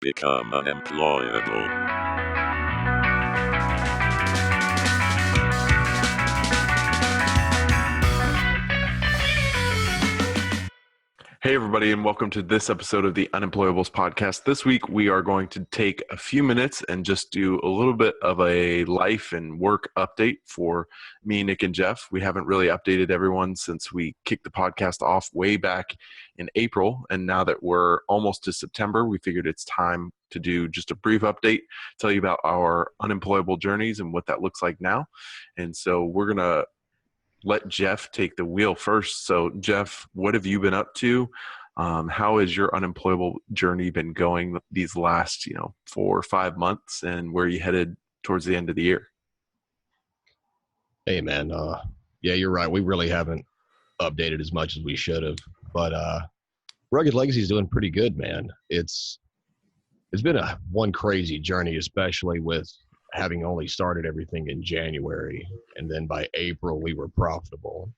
Become unemployable. Hey, everybody, and welcome to this episode of the Unemployables podcast. This week, we are going to take a few minutes and just do a little bit of a life and work update for me, Nick, and Jeff. We haven't really updated everyone since we kicked the podcast off way back in April. And now that we're almost to September, we figured it's time to do just a brief update, tell you about our unemployable journeys and what that looks like now. And so we're going to let Jeff take the wheel first. So, Jeff, what have you been up to? How has your unemployable journey been going these last, 4 or 5 months, and where are you headed towards the end of the year? Hey, man. Yeah, you're right. We really haven't updated as much as we should have, but Rugged Legacy is doing pretty good, man. It's been one crazy journey, especially with having only started everything in January, and then by April we were profitable,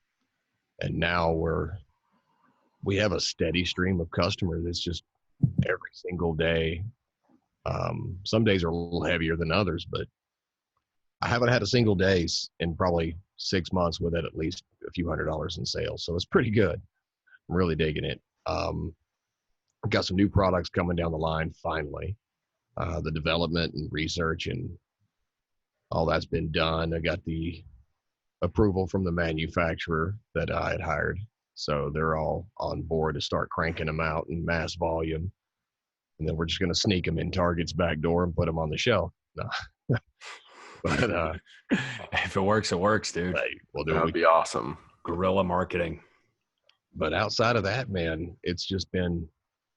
and now we have a steady stream of customers. It's just every single day. Some days are a little heavier than others, but I haven't had a single day in probably 6 months without at least a few $100s in sales, so it's pretty good. I'm really digging it. I've got some new products coming down the line finally. The development and research and all that's been done. I got the approval from the manufacturer that I had hired. So they're all on board to start cranking them out in mass volume. And then we're just going to sneak them in Target's back door and put them on the shelf. No. But if it works, it works, dude. Hey, we'll do That'd be awesome. Guerrilla marketing. But outside of that, man, it's just been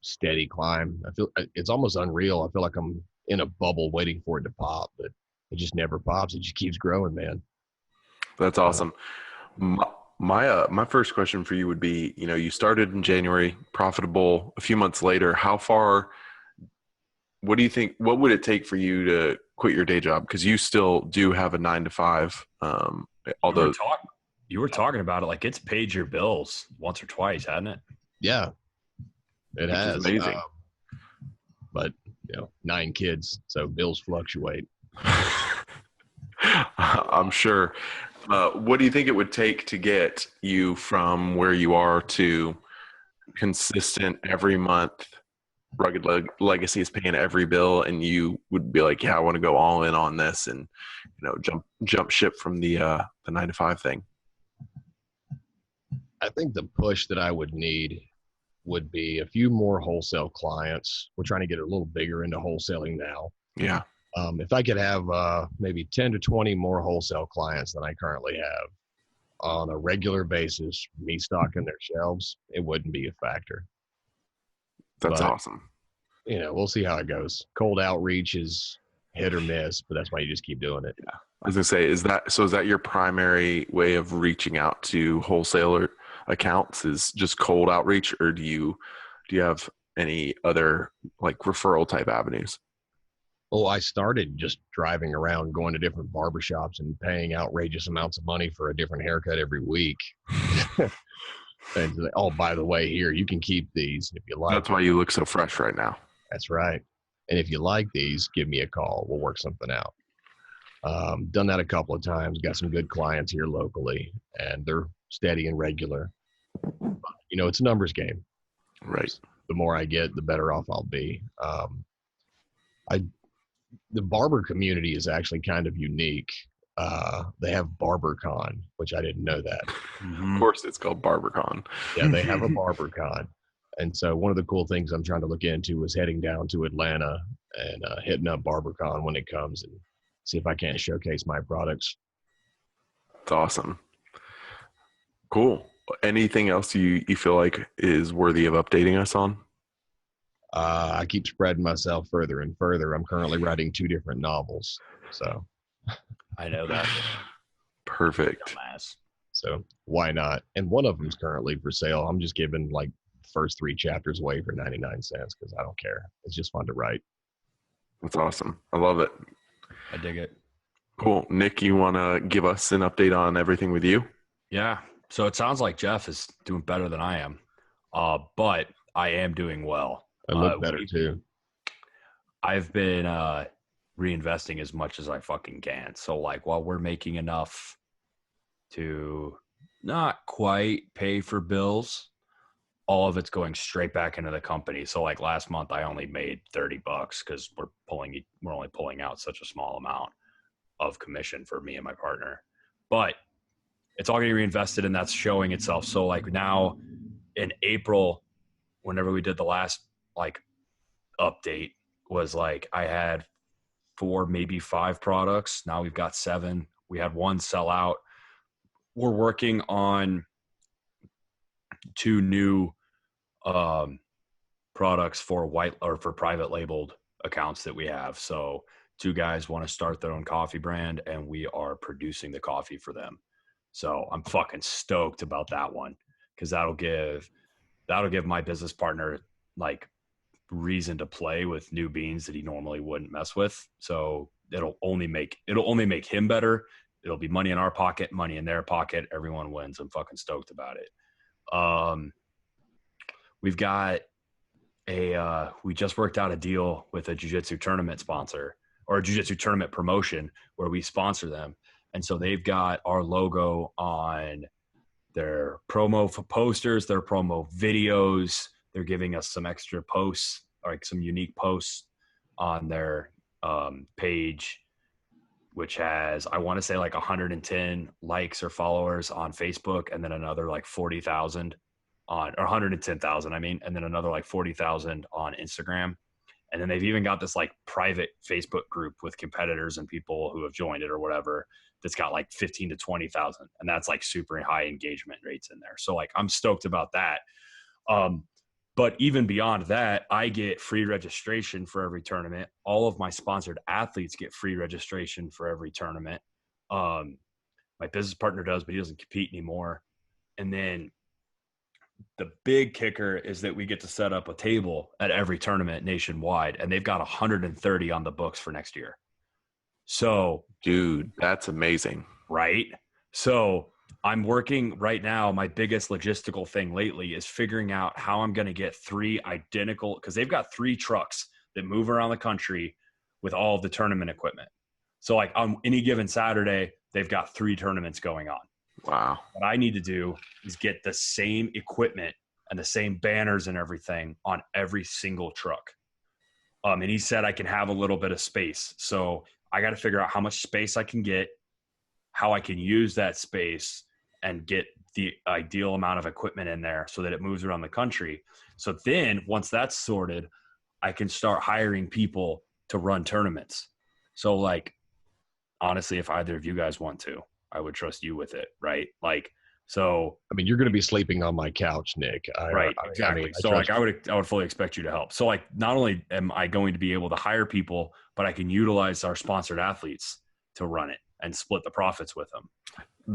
steady climb. I feel it's almost unreal. I feel like I'm in a bubble waiting for it to pop, but it just never pops. It just keeps growing, man. That's awesome. My first question for you would be, you started in January, profitable a few months later. What do you think, what would it take for you to quit your day job? Because you still do have a 9 to 5. Although you were talking about it like it's paid your bills once or twice, hasn't it? Yeah, it has. Amazing. But 9 kids, so bills fluctuate. I'm sure. What do you think it would take to get you from where you are to consistent every month? Rugged Legacy is paying every bill, and you would be like, "Yeah, I want to go all in on this," and jump ship from the 9 to 5 thing. I think the push that I would need would be a few more wholesale clients. We're trying to get a little bigger into wholesaling now. Yeah. If I could have maybe 10 to 20 more wholesale clients than I currently have on a regular basis, me stocking their shelves, it wouldn't be a factor. That's awesome. We'll see how it goes. Cold outreach is hit or miss, but that's why you just keep doing it. Yeah. I was going to say, is that your primary way of reaching out to wholesaler accounts, is just cold outreach, or do you have any other like referral type avenues? Oh, I started just driving around, going to different barbershops and paying outrageous amounts of money for a different haircut every week. And oh, by the way, here, you can keep these if you like. That's why you look so fresh right now. That's right. And if you like these, give me a call. We'll work something out. Done that a couple of times. Got some good clients here locally, and they're steady and regular. It's a numbers game. Right. The more I get, the better off I'll be. The barber community is actually kind of unique. They have BarberCon, which I didn't know that. Of course, it's called BarberCon. Yeah, they have a BarberCon. And so one of the cool things I'm trying to look into is heading down to Atlanta and hitting up BarberCon when it comes and see if I can't showcase my products. That's awesome. Cool. Anything else you feel like is worthy of updating us on? I keep spreading myself further and further. I'm currently writing 2 different novels. So I know that. Perfect. So why not? And one of them's currently for sale. I'm just giving like first 3 chapters away for 99 cents because I don't care. It's just fun to write. That's awesome. I love it. I dig it. Cool. Nick, you want to give us an update on everything with you? Yeah. So it sounds like Jeff is doing better than I am, but I am doing well. I look better too. I've been reinvesting as much as I fucking can. So like while we're making enough to not quite pay for bills, all of it's going straight back into the company. So like last month I only made $30 because we're only pulling out such a small amount of commission for me and my partner. But it's all getting reinvested and that's showing itself. So like now in April, whenever we did the last like update, was like I had 4, maybe 5 products. Now we've got 7. We had 1 sell out. We're working on 2 new products for for private labeled accounts that we have. So 2 guys want to start their own coffee brand and we are producing the coffee for them. So I'm fucking stoked about that one because that'll give my business partner like reason to play with new beans that he normally wouldn't mess with. So it'll only make him better. It'll be money in our pocket, money in their pocket. Everyone wins. I'm fucking stoked about it. We've got we just worked out a deal with a jiu-jitsu tournament sponsor or a jiu-jitsu tournament promotion where we sponsor them. And so they've got our logo on their promo posters, their promo videos. They're giving us some extra posts, like some unique posts on their page, which has, I want to say like 110 likes or followers on Facebook, and then another like 40,000 or 110,000, and then another like 40,000 on Instagram. And then they've even got this like private Facebook group with competitors and people who have joined it or whatever that's got like 15 to 20,000. And that's like super high engagement rates in there. So like, I'm stoked about that. But even beyond that, I get free registration for every tournament. All of my sponsored athletes get free registration for every tournament. My business partner does, but he doesn't compete anymore. And then the big kicker is that we get to set up a table at every tournament nationwide, and they've got 130 on the books for next year. So, dude, that's amazing. Right? So I'm working right now. My biggest logistical thing lately is figuring out how I'm going to get 3 identical, because they've got 3 trucks that move around the country with all of the tournament equipment. So like on any given Saturday, they've got 3 tournaments going on. Wow. What I need to do is get the same equipment and the same banners and everything on every single truck. And he said I can have a little bit of space. So I got to figure out how much space I can get, how I can use that space and get the ideal amount of equipment in there so that it moves around the country. So then once that's sorted, I can start hiring people to run tournaments. So like, honestly, if either of you guys want to, I would trust you with it, right? Like, so I mean, you're going to be sleeping on my couch, Nick. Right, exactly. So like, I would fully expect you to help. So like, not only am I going to be able to hire people, but I can utilize our sponsored athletes to run it and split the profits with them.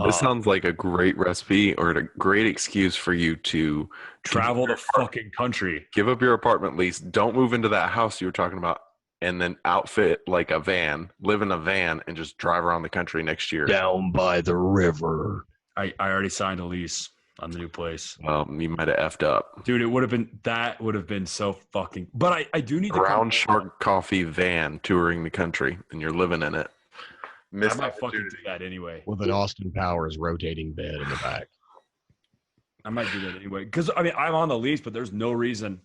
This sounds like a great recipe or a great excuse for you to travel the fucking country, give up your apartment lease, don't move into that house you were talking about, and then outfit like a van, live in a van, and just drive around the country next year. Down by the river. I already signed a lease on the new place. Well, you might have effed up. Dude, that would have been so fucking, but I do need Brown Shark Coffee van touring the country, and you're living in it. I might fucking do that anyway. With an Austin Powers rotating bed in the back. I might do that anyway. Because, I'm on the lease, but there's no reason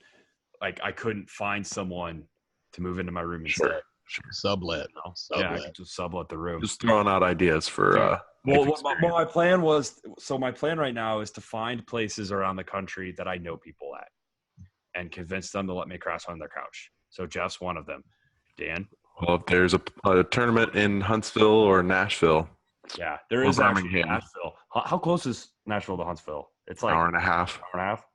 like I couldn't find someone to move into my room instead. Sure. Sublet. Yeah, I could just sublet the room. Just throwing out ideas for my plan was, so my plan right now is to find places around the country that I know people at and convince them to let me crash on their couch. So Jeff's one of them. Dan? Well, if there's a tournament in Huntsville or Nashville. Yeah, there is actually Nashville. How close is Nashville to Huntsville? It's like an hour and a half. Hour and a half?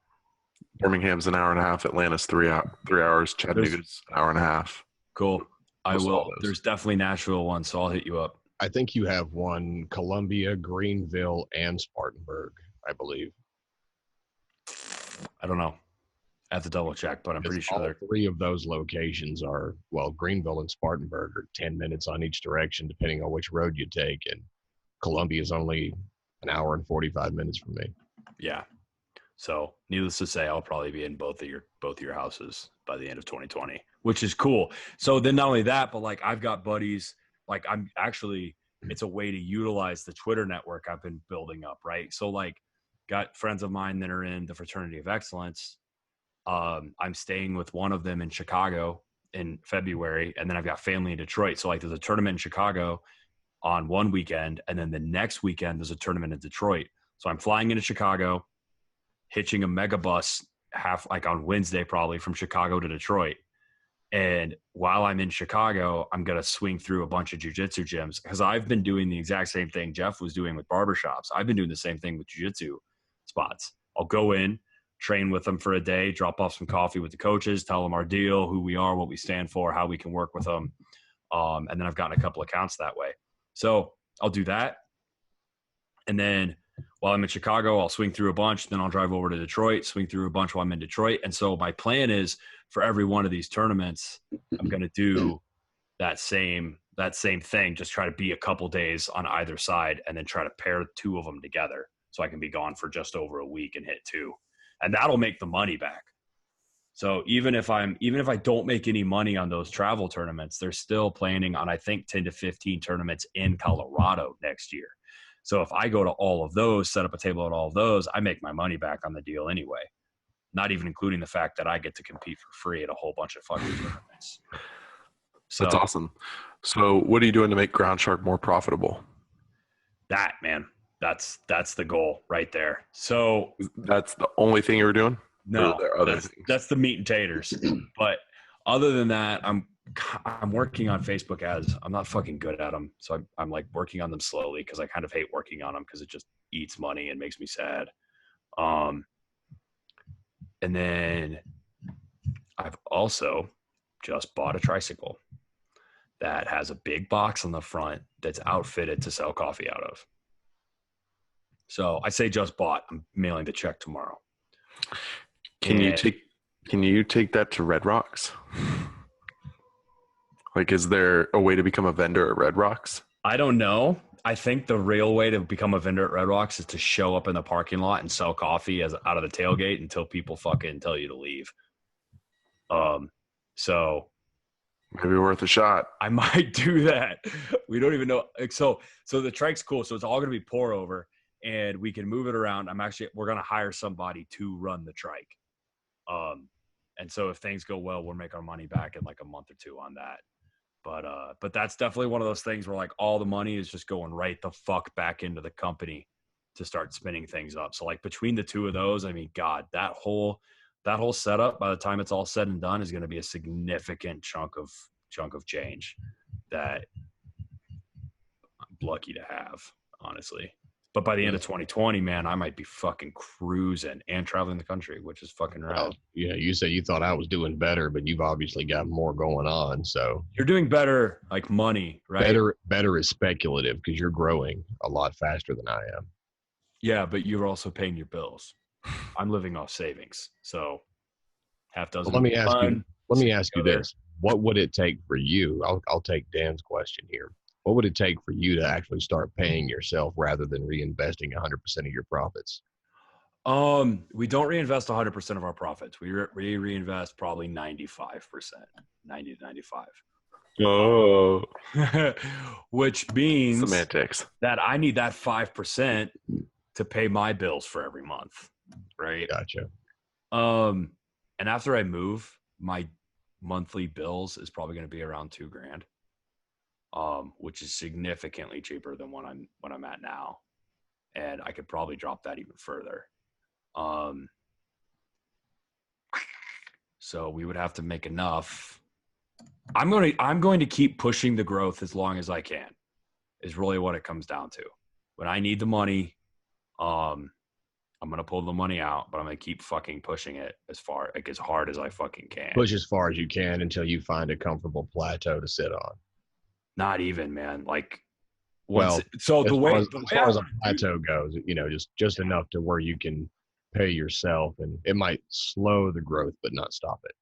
Birmingham's an hour and a half. Atlanta's 3 hours. Chattanooga's an hour and a half. Cool. I will. There's definitely Nashville one, so I'll hit you up. I think you have one Columbia, Greenville, and Spartanburg, I believe. I don't know. I have to double check, but I'm pretty sure all 3 of those locations are, Greenville and Spartanburg are 10 minutes on each direction, depending on which road you take. And Columbia is only an hour and 45 minutes from me. Yeah. So needless to say, I'll probably be in both of your houses by the end of 2020. which is cool. So then not only that, but like I've got buddies, like it's a way to utilize the Twitter network I've been building up, right? So like got friends of mine that are in the Fraternity of Excellence. I'm staying with one of them in Chicago in February, and then I've got family in Detroit. So like there's a tournament in Chicago on one weekend, and then the next weekend there's a tournament in Detroit. So I'm flying into Chicago, hitching a mega bus like on Wednesday probably from Chicago to Detroit. And while I'm in Chicago, I'm going to swing through a bunch of jiu-jitsu gyms because I've been doing the exact same thing Jeff was doing with barbershops. I've been doing the same thing with jiu-jitsu spots. I'll go in, train with them for a day, drop off some coffee with the coaches, tell them our deal, who we are, what we stand for, how we can work with them. And then I've gotten a couple accounts that way. So I'll do that. And then while I'm in Chicago, I'll swing through a bunch. Then I'll drive over to Detroit, swing through a bunch while I'm in Detroit. And so my plan is for every one of these tournaments, I'm going to do that same thing, just try to be a couple days on either side and then try to pair two of them together so I can be gone for just over a week and hit two. And that'll make the money back. So even if I don't make any money on those travel tournaments, they're still planning on, I think, 10 to 15 tournaments in Colorado next year. So if I go to all of those, set up a table at all of those, I make my money back on the deal anyway. Not even including the fact that I get to compete for free at a whole bunch of fucking tournaments. So, That's awesome. So what are you doing to make Ground Shark more profitable? That, man, that's the goal right there. So that's the only thing you were doing? No, that's the meat and taters. But other than that, I'm working on Facebook ads. I'm not fucking good at them. So I'm like working on them slowly because I kind of hate working on them because it just eats money and makes me sad. And then I've also just bought a tricycle that has a big box on the front that's outfitted to sell coffee out of. So I say just bought. I'm mailing the check tomorrow. Can you take that to Red Rocks? Like, is there a way to become a vendor at Red Rocks? I don't know. I think the real way to become a vendor at Red Rocks is to show up in the parking lot and sell coffee out of the tailgate until people fucking tell you to leave. So maybe worth a shot. I might do that. We don't even know. So the trike's cool. So it's all going to be pour over and we can move it around. We're going to hire somebody to run the trike. And so if things go well, we'll make our money back in like a month or two on that. But that's definitely one of those things where like all the money is just going right the fuck back into the company to start spinning things up. So like between the two of those, I mean, God, that whole setup by the time it's all said and done is going to be a significant chunk of change that I'm lucky to have, honestly. But by the end of 2020, man, I might be fucking cruising and traveling the country, which is fucking rad. Well, yeah, you said you thought I was doing better, but you've obviously got more going on. So you're doing better, like money, right? Better is speculative because you're growing a lot faster than I am. Yeah, but you're also paying your bills. I'm living off savings, so half dozen. Well, let me ask you this: what would it take for you? I'll take Dan's question here. What would it take for you to actually start paying yourself rather than reinvesting 100% of your profits? We don't reinvest 100% of our profits. We reinvest probably 95%, 90 to 95. Oh, which means semantics. That I need that 5% to pay my bills for every month, right? Gotcha. And after I move, my monthly bills is probably going to be around $2,000. Which is significantly cheaper than what I'm at now. And I could probably drop that even further. So we would have to make enough. I'm going to keep pushing the growth as long as I can, is really what it comes down to. When I need the money, I'm going to pull the money out, but I'm going to keep fucking pushing it as hard as I fucking can. Push as far as you can until you find a comfortable plateau to sit on. Not even, man. Like, as far as a plateau goes, just enough to where you can pay yourself, and it might slow the growth, but not stop it.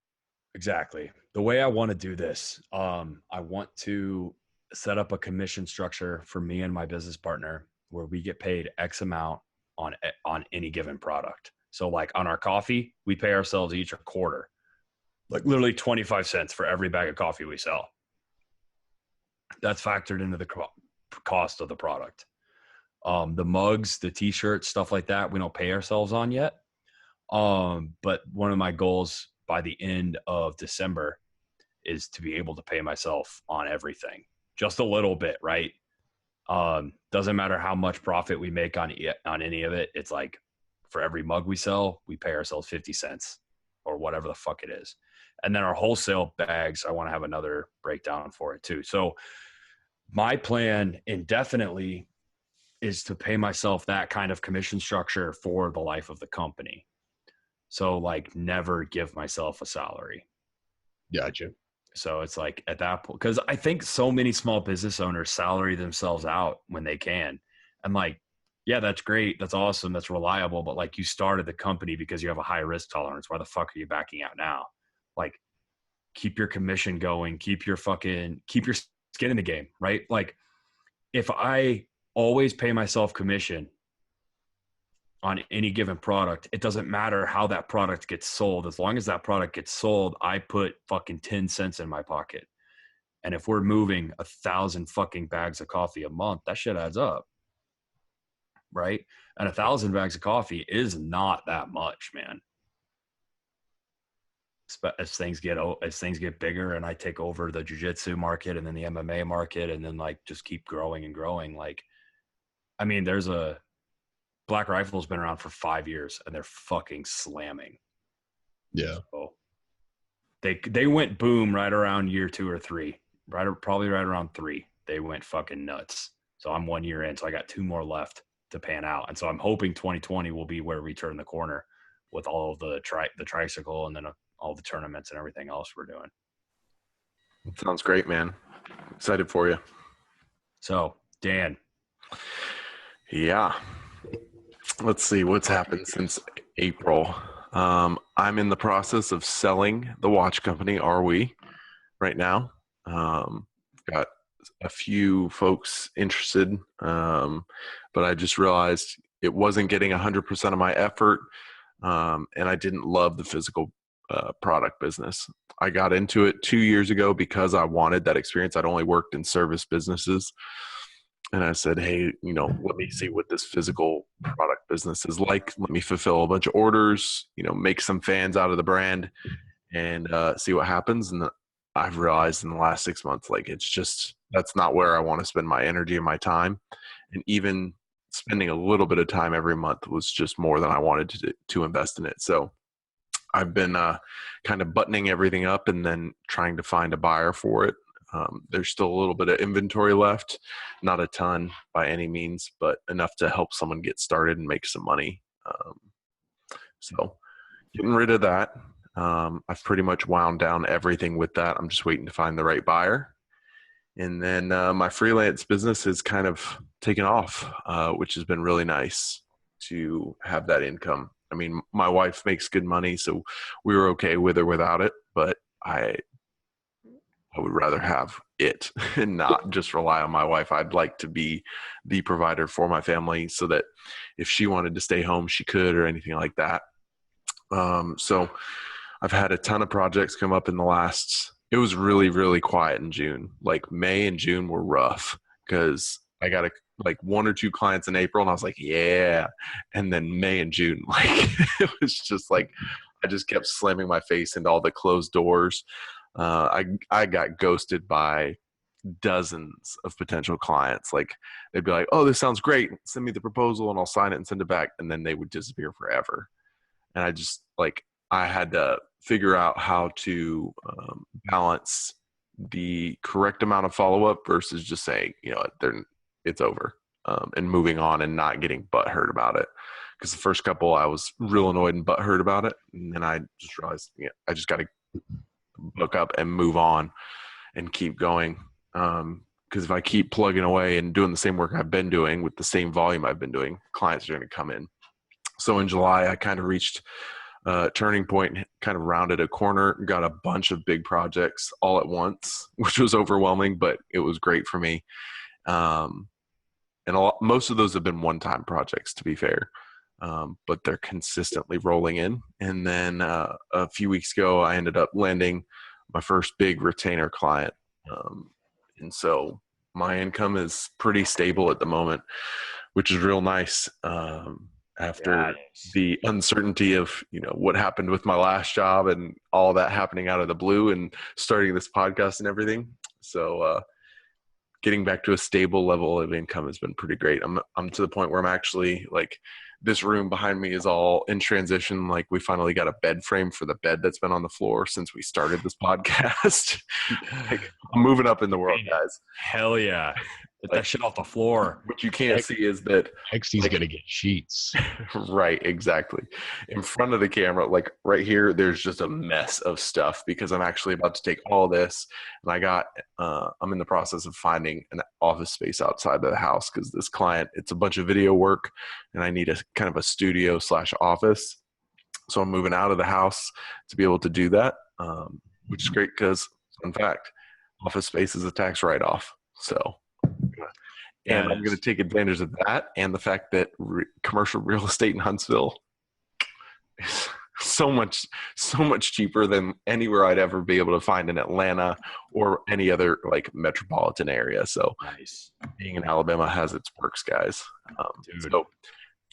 Exactly. The way I want to do this, I want to set up a commission structure for me and my business partner where we get paid X amount on any given product. So like on our coffee, we pay ourselves each a quarter. Like literally 25 cents for every bag of coffee we sell. That's factored into the cost of the product. The mugs, the t-shirts, stuff like that, we don't pay ourselves on yet. But one of my goals by the end of December is to be able to pay myself on everything, just a little bit, right? Doesn't matter how much profit we make on any of it. It's like for every mug we sell, we pay ourselves 50 cents or whatever the fuck it is. And then our wholesale bags, I want to have another breakdown for it too. So my plan indefinitely is to pay myself that kind of commission structure for the life of the company. So like never give myself a salary. Gotcha. So it's like at that point, because I think so many small business owners salary themselves out when they can. And like, yeah, that's great. That's awesome. That's reliable. But like you started the company because you have a high risk tolerance. Why the fuck are you backing out now? Like keep your commission going, keep your skin in the game, right? Like if I always pay myself commission on any given product, it doesn't matter how that product gets sold. As long as that product gets sold, I put fucking 10 cents in my pocket. And if we're moving 1,000 fucking bags of coffee a month, that shit adds up. Right? And 1,000 bags of coffee is not that much, man. As things get bigger and I take over the jiu-jitsu market and then the MMA market and then like just keep growing and growing. Like, I mean, there's a Black Rifle's been around for 5 years and they're fucking slamming. Yeah. So they went boom right around year 2 or 3, probably right around 3. They went fucking nuts. So I'm 1 year in, so I got 2 more left to pan out. And so I'm hoping 2020 will be where we turn the corner with all of the tricycle and then all the tournaments and everything else we're doing. Sounds great, man. Excited for you. So, Dan. Yeah. Let's see what's happened since April. I'm in the process of selling the watch company, Are We, right now. Got a few folks interested, but I just realized it wasn't getting 100% of my effort, and I didn't love the physical product business. I got into it 2 years ago because I wanted that experience. I'd only worked in service businesses. And I said, hey, let me see what this physical product business is like. Let me fulfill a bunch of orders, make some fans out of the brand and see what happens. And I've realized in the last 6 months, like that's not where I want to spend my energy and my time. And even spending a little bit of time every month was just more than I wanted to invest in it. So I've been kind of buttoning everything up and then trying to find a buyer for it. There's still a little bit of inventory left, not a ton by any means, but enough to help someone get started and make some money. So getting rid of that. I've pretty much wound down everything with that. I'm just waiting to find the right buyer. And then my freelance business has kind of taken off, which has been really nice to have that income. I mean, my wife makes good money, so we were okay with or without it, but I would rather have it and not just rely on my wife. I'd like to be the provider for my family so that if she wanted to stay home, she could, or anything like that. So I've had a ton of projects come up in it was really, really quiet in June. Like May and June were rough because I got like 1 or 2 clients in April and I was like, yeah. And then May and June, like it was just like, I just kept slamming my face into all the closed doors. I got ghosted by dozens of potential clients. Like they'd be like, oh, this sounds great. Send me the proposal and I'll sign it and send it back. And then they would disappear forever. And I had to figure out how to balance the correct amount of follow-up versus just saying, it's over and moving on and not getting butthurt about it. Because the first couple I was real annoyed and butthurt about it. And then I just realized, I just got to look up and move on and keep going. Because if I keep plugging away and doing the same work I've been doing with the same volume I've been doing, clients are going to come in. So in July, I kind of reached a turning point, kind of rounded a corner, got a bunch of big projects all at once, which was overwhelming, but it was great for me. And most of those have been one-time projects, to be fair. but they're consistently rolling in. And then a few weeks ago, I ended up landing my first big retainer client. And so my income is pretty stable at the moment, which is real nice. After the uncertainty of, what happened with my last job and all that happening out of the blue and starting this podcast and everything. So, getting back to a stable level of income has been pretty great. I'm to the point where I'm actually like, this room behind me is all in transition. Like, we finally got a bed frame for the bed that's been on the floor since we started this podcast. Like, I'm moving up in the world, guys. Hell yeah. Get that shit off the floor. What you can't see is that XT's going to get sheets. Right, exactly. In front of the camera, like right here, there's just a mess of stuff because I'm actually about to take all this, and I'm in the process of finding an office space outside of the house because this client, it's a bunch of video work, and I need a kind of a studio / office. So I'm moving out of the house to be able to do that, which is great because, in fact, office space is a tax write-off. So. And I'm going to take advantage of that and the fact that commercial real estate in Huntsville is so much cheaper than anywhere I'd ever be able to find in Atlanta or any other like metropolitan area. So nice. Being in Alabama has its perks, guys. So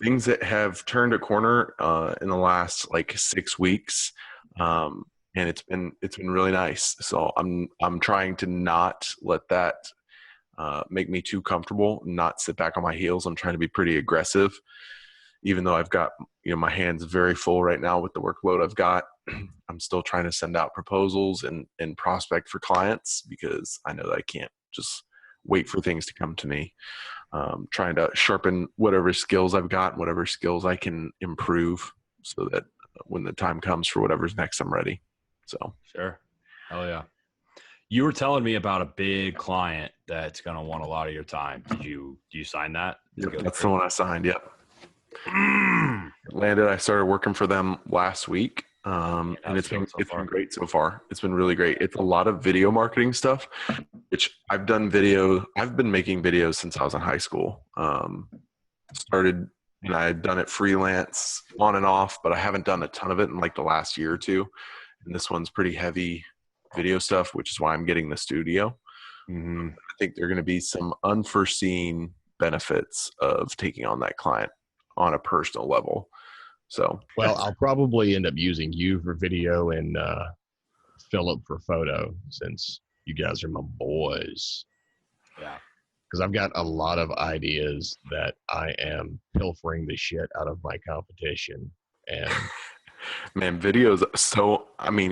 things that have turned a corner in the last like 6 weeks, and it's been really nice. So I'm trying to not let that make me too comfortable, not sit back on my heels. I'm trying to be pretty aggressive, even though I've got, my hands very full right now with the workload I've got. I'm still trying to send out proposals and prospect for clients because I know that I can't just wait for things to come to me. Trying to sharpen whatever skills I've got, whatever skills I can improve so that when the time comes for whatever's next, I'm ready. So sure. Hell yeah. You were telling me about a big client that's going to want a lot of your time. Do you sign that? Yep, that's the one I signed. Yep. Landed. I started working for them last week. And it's been great so far. It's been really great. It's a lot of video marketing stuff, which I've been making videos since I was in high school. Started, and I had done it freelance on and off, but I haven't done a ton of it in like the last year or two. And this one's pretty heavy video stuff, which is why I'm getting the studio. I think there are going to be some unforeseen benefits of taking on that client on a personal level. So, well, I'll probably end up using you for video and Philip for photo, since you guys are my boys. Yeah. Because I've got a lot of ideas that I am pilfering the shit out of my competition. And man, videos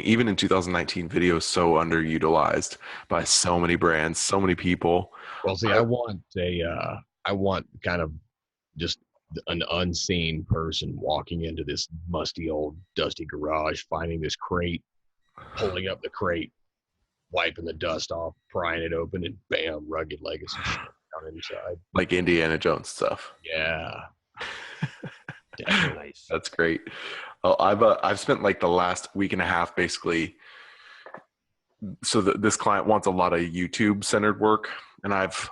even in 2019, video is so underutilized by so many brands, so many people. Well, see, I want kind of just an unseen person walking into this musty old dusty garage, finding this crate, pulling up the crate, wiping the dust off, prying it open, and bam, Rugged Legacy down inside. Like Indiana Jones stuff. Yeah. Nice. That's great. Well, I've spent like the last week and a half basically. So this client wants a lot of YouTube centered work, and I've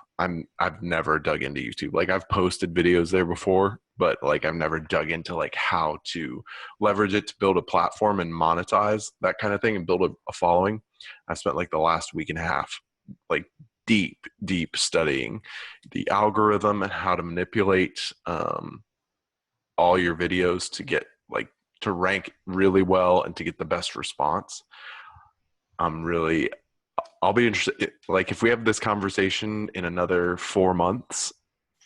never dug into YouTube. Like, I've posted videos there before, but like I've never dug into like how to leverage it to build a platform and monetize that kind of thing and build a following. I spent like the last week and a half like deep studying the algorithm and how to manipulate all your videos to get like to rank really well and to get the best response. I'll be interested. Like, if we have this conversation in another 4 months,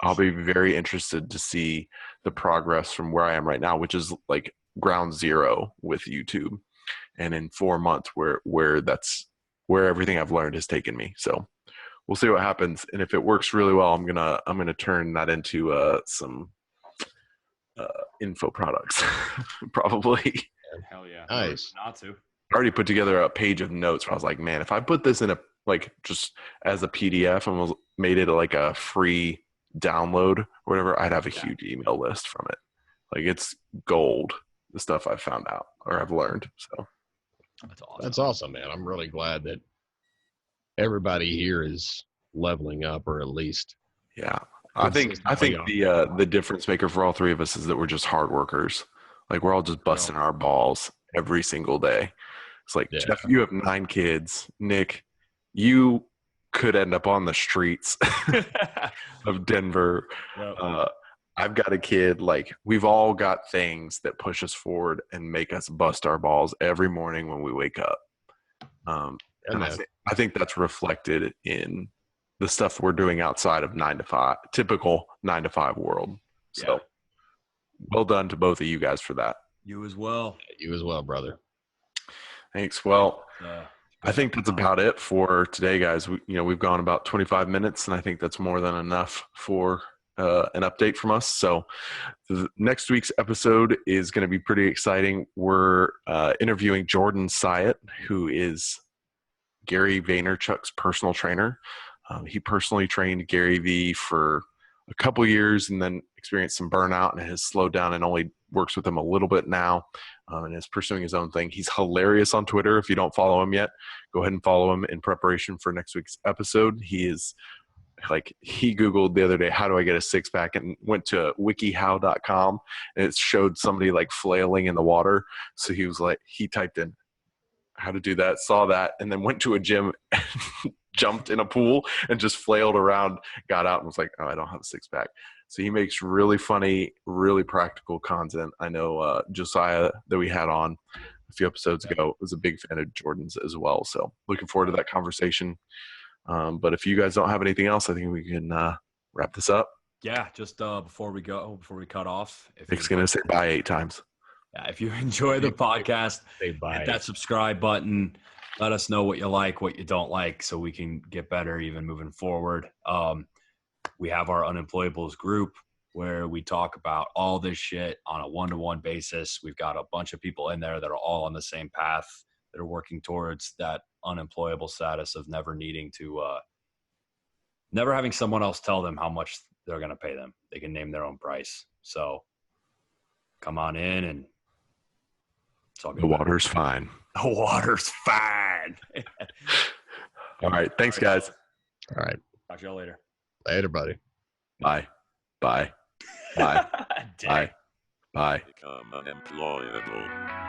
I'll be very interested to see the progress from where I am right now, which is like ground zero with YouTube. And in 4 months, where everything I've learned has taken me. So we'll see what happens. And if it works really well, I'm gonna turn that into some info products, probably. Hell yeah. Nice. Not to. I already put together a page of notes where I was like, man, if I put this in just as a PDF and made it like a free download or whatever, I'd have a huge email list from it. Like, it's gold, the stuff I've found out or I've learned. So that's awesome. That's awesome, man. I'm really glad that everybody here is leveling up, or at least. Yeah. I think Consistently the difference maker for all three of us is that we're just hard workers. Like we're all just busting our balls every single day. It's like, Yeah. Jeff, you have 9 kids. Nick, you could end up on the streets of Denver. Yep. I've got a kid. Like we've all got things that push us forward and make us bust our balls every morning when we wake up. And I think that's reflected in the stuff we're doing outside of 9 to 5, typical 9 to 5 world. So well done to both of you guys for that. You as well. You as well, brother. Thanks. Well, I think that's about it for today, guys. We've gone about 25 minutes, and I think that's more than enough for an update from us. So next week's episode is going to be pretty exciting. We're interviewing Jordan Syatt, who is Gary Vaynerchuk's personal trainer. He personally trained Gary V for a couple years and then experienced some burnout and has slowed down and only works with him a little bit now and is pursuing his own thing. He's hilarious on Twitter. If you don't follow him yet, go ahead and follow him in preparation for next week's episode. He Googled the other day, how do I get a 6-pack, and went to wikihow.com and it showed somebody like flailing in the water. So he typed in how to do that, saw that, and then went to a gym and jumped in a pool and just flailed around, got out and was like, oh, I don't have a 6-pack. So he makes really funny, really practical content. I know Josiah that we had on a few episodes ago was a big fan of Jordan's as well. So looking forward to that conversation. But if you guys don't have anything else, I think we can wrap this up. Yeah, just before we cut off. Nick's going to say bye 8 times. Yeah, if you enjoy the podcast, Say bye. hit that subscribe button. Let us know what you like, what you don't like, so we can get better even moving forward. We have our Unemployables group where we talk about all this shit on a one-to-one basis. We've got a bunch of people in there that are all on the same path that are working towards that unemployable status of never needing to never having someone else tell them how much they're going to pay them. They can name their own price. So come on in and talk. The water's fine. The water's fine. All right. Thanks, guys. All right. Talk to y'all later. Later, buddy. Bye. Bye. Bye. Bye. Bye. Become unemployable.